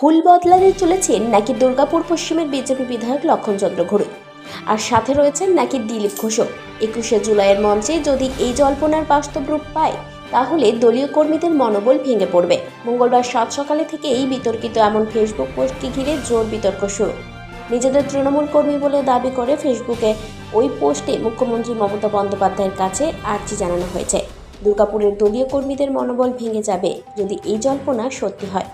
হুল বদলাতে চলেছেন নাকি দুর্গাপুর পশ্চিমের বিজেপি বিধায়ক লক্ষণচন্দ্র ঘড়ুই, আর সাথে রয়েছেন নাকি দিলীপ ঘোষও। 21শে জুলাইয়ের মঞ্চে যদি এই জল্পনার বাস্তব রূপ পায় তাহলে দলীয় কর্মীদের মনোবল ভেঙে পড়বে। মঙ্গলবার সাত সকালে থেকেই বিতর্কিত এমন ফেসবুক পোস্টকে ঘিরে জোর বিতর্ক শুরু। নিজেদের তৃণমূল কর্মী বলে দাবি করে ফেসবুকে ওই পোস্টে মুখ্যমন্ত্রী মমতা বন্দ্যোপাধ্যায়ের কাছে আর্জি জানানো হয়েছে। দুর্গাপুরের দলীয় কর্মীদের মনোবল ভেঙে যাবে যদি এই জল্পনা সত্যি হয়।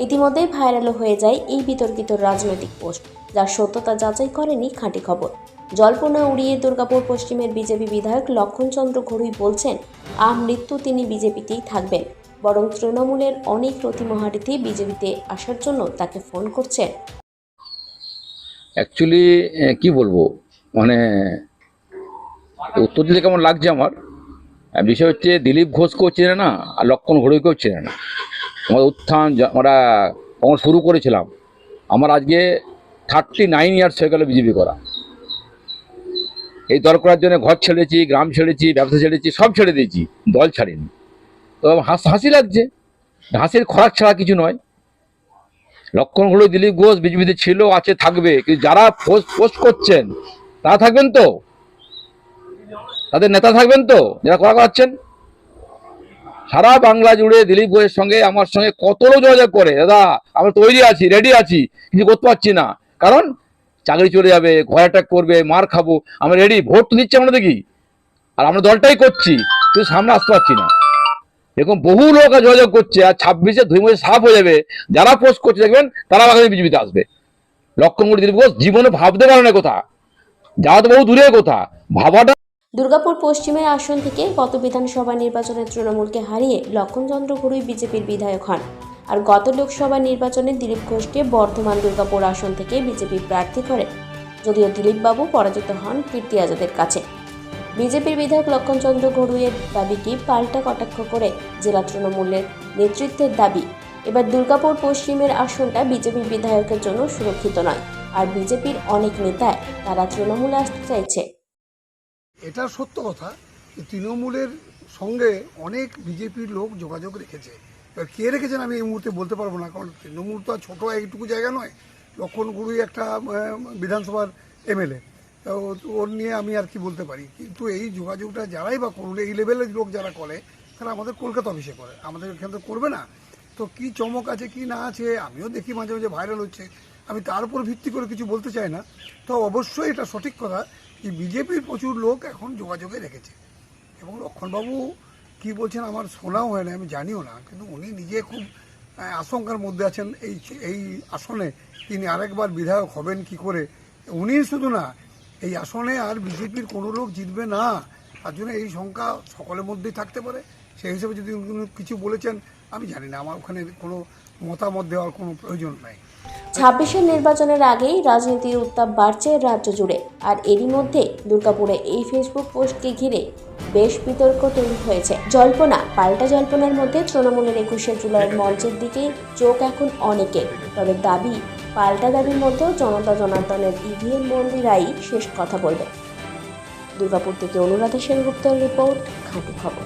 ইতিমধ্যেই ভাইরালও হয়ে যায় এই বিতর্কিত রাজনৈতিক পোস্ট, যার সত্যতা যাচাই করেনি খাঁটি খবর। জল্পনা উড়িয়ে দুর্গাপুর পশ্চিমের বিজেপি বিধায়ক লক্ষণচন্দ্র ঘড়ুই বলছেন, মৃত্যু তিনি বিজেপিতেই থাকবেন, বরং তৃণমূলের অনেক রথী মহারথী বিজেপিতে আসার জন্য তাকে ফোন করছেন। অ্যাকচুয়ালি কি বলবো, মানে উত্তর দিতে কেমন লাগছে আমার। বিষয় হচ্ছে দিলীপ ঘোষকেও চেনে না আর লক্ষণ ঘড়ুইকেও চেনে না। আমাদের উত্থান আমরা কখন শুরু করেছিলাম, আমার আজকে 39 ইয়ার্স হয়ে গেল বিজেপি করা। এই দল করার জন্য ঘর ছেড়েছি, গ্রাম ছেড়েছি, ব্যবসা ছেড়েছি, সব ছেড়ে দিয়েছি, দল ছাড়িনি। তো হাসি লাগছে, হাসির খরাক ছাড়া কিছু নয়। লক্ষণ ঘড়ুই, দিলীপ ঘোষ বিজেপিতে ছিল, আছে, থাকবে, কিন্তু যারা পোস্ট করছেন তারা থাকবেন তো, তাদের নেতা থাকবেন তো, যারা করাচ্ছেন। সারা বাংলা জুড়ে দিলীপ ঘোষের সঙ্গে আমার সঙ্গে কত লোক যোগাযোগ করে, দাদা আমরা তৈরি আছি, রেডি আছি, কিছু করতে পারছি না, কারণ চাকরি চলে যাবে, ঘর অ্যাটাক করবে, মার খাবো, আমরা রেডি, ভোট তো দিচ্ছি আমরা দেখি, আর আমরা দলটাই করছি, কিন্তু সামনে আসতে পারছি না। এরকম বহু লোক যোগাযোগ করছে, আর 26-এ দুই মাসে সাফ হয়ে যাবে, যারা পোস্ট করছে দেখবেন তারা আগামী বিজেপিতে আসবে। লক্ষণ ঘড়ুই, দিলীপ ঘোষ জীবনে ভাবতে পারে না কথা, যাওয়া তো বহু দূরের কথা, ভাবাটা। দুর্গাপুর পশ্চিমের আসন থেকে গত বিধানসভা নির্বাচনে তৃণমূলকে হারিয়ে লক্ষণচন্দ্র ঘড়ুই বিজেপির বিধায়ক হন, আর গত লোকসভা নির্বাচনে দিলীপ ঘোষকে বর্ধমান দুর্গাপুর আসন থেকে বিজেপি প্রার্থী করে, যদিও দিলীপবাবু পরাজিত হন কীর্তি আজাদের কাছে। বিজেপির বিধায়ক লক্ষণচন্দ্র ঘড়ুইয়ের দাবিকে পাল্টা কটাক্ষ করে জেলা তৃণমূলের নেতৃত্বের দাবি, এবার দুর্গাপুর পশ্চিমের আসনটা বিজেপির বিধায়কের জন্য সুরক্ষিত নয়, আর বিজেপির অনেক নেতা তারা তৃণমূলে আসতে চাইছে। এটা সত্য কথা, তৃণমূলের সঙ্গে অনেক বিজেপির লোক যোগাযোগ রেখেছে। এবার কে রেখেছেন আমি এই মুহূর্তে বলতে পারবো না, কারণ তৃণমূল তো ছোটো এইটুকু জায়গা নয়। লক্ষণ ঘড়ুই একটা বিধানসভার এমএলএ, তো ওর নিয়ে আমি আর কি বলতে পারি। কিন্তু এই যোগাযোগটা যারাই বা করুন, এই লেভেলের লোক যারা করে তারা আমাদের কলকাতা অফিসে করে, আমাদের এখানে তো করবে না। তো কি চমক আছে কি না আছে আমিও দেখি, মাঝে মাঝে ভাইরাল হচ্ছে, আমি তার উপর ভিত্তি করে কিছু বলতে চাই না। তো অবশ্যই এটা সঠিক কথা যে বিজেপির প্রচুর লোক এখন যোগাযোগে রেখেছে, এবং লক্ষণবাবু কি বলছেন আমার শোনাও হয় না, আমি জানিও না, কিন্তু উনি নিজে খুব আশঙ্কার মধ্যে আছেন। এই আসনে তিনি আরেকবার বিধায়ক হবেন কি করে। উনি শুধু না, এই আসনে আর বিজেপির কোনো লোক জিতবে না, তার জন্য এই শঙ্কা সকলের মধ্যেই থাকতে পারে। সেই হিসেবে যদি উনি কিছু বলেছেন আমি জানি না, আমার ওখানে কোনো মতামত দেওয়ার কোনো প্রয়োজন নাই। 26-এর নির্বাচনের আগেই রাজনীতির উত্তাপ বাড়ছে রাজ্য জুড়ে, আর এরই মধ্যে দুর্গাপুরে এই ফেসবুক পোস্টকে ঘিরে বেশ বিতর্ক তৈরি হয়েছে। জল্পনা পাল্টা জল্পনার মধ্যে তৃণমূলের 21শে জুলাইয়ের মঞ্চের দিকেই চোখ এখন অনেকের, তবে দাবি পাল্টা দাবির মধ্যেও জনতা জনার্দনের ইভিএম বন্দীরাই শেষ কথা বলবে। দুর্গাপুর থেকে অনুরাধা সেনগুপ্তের রিপোর্ট, খাঁটি খবর।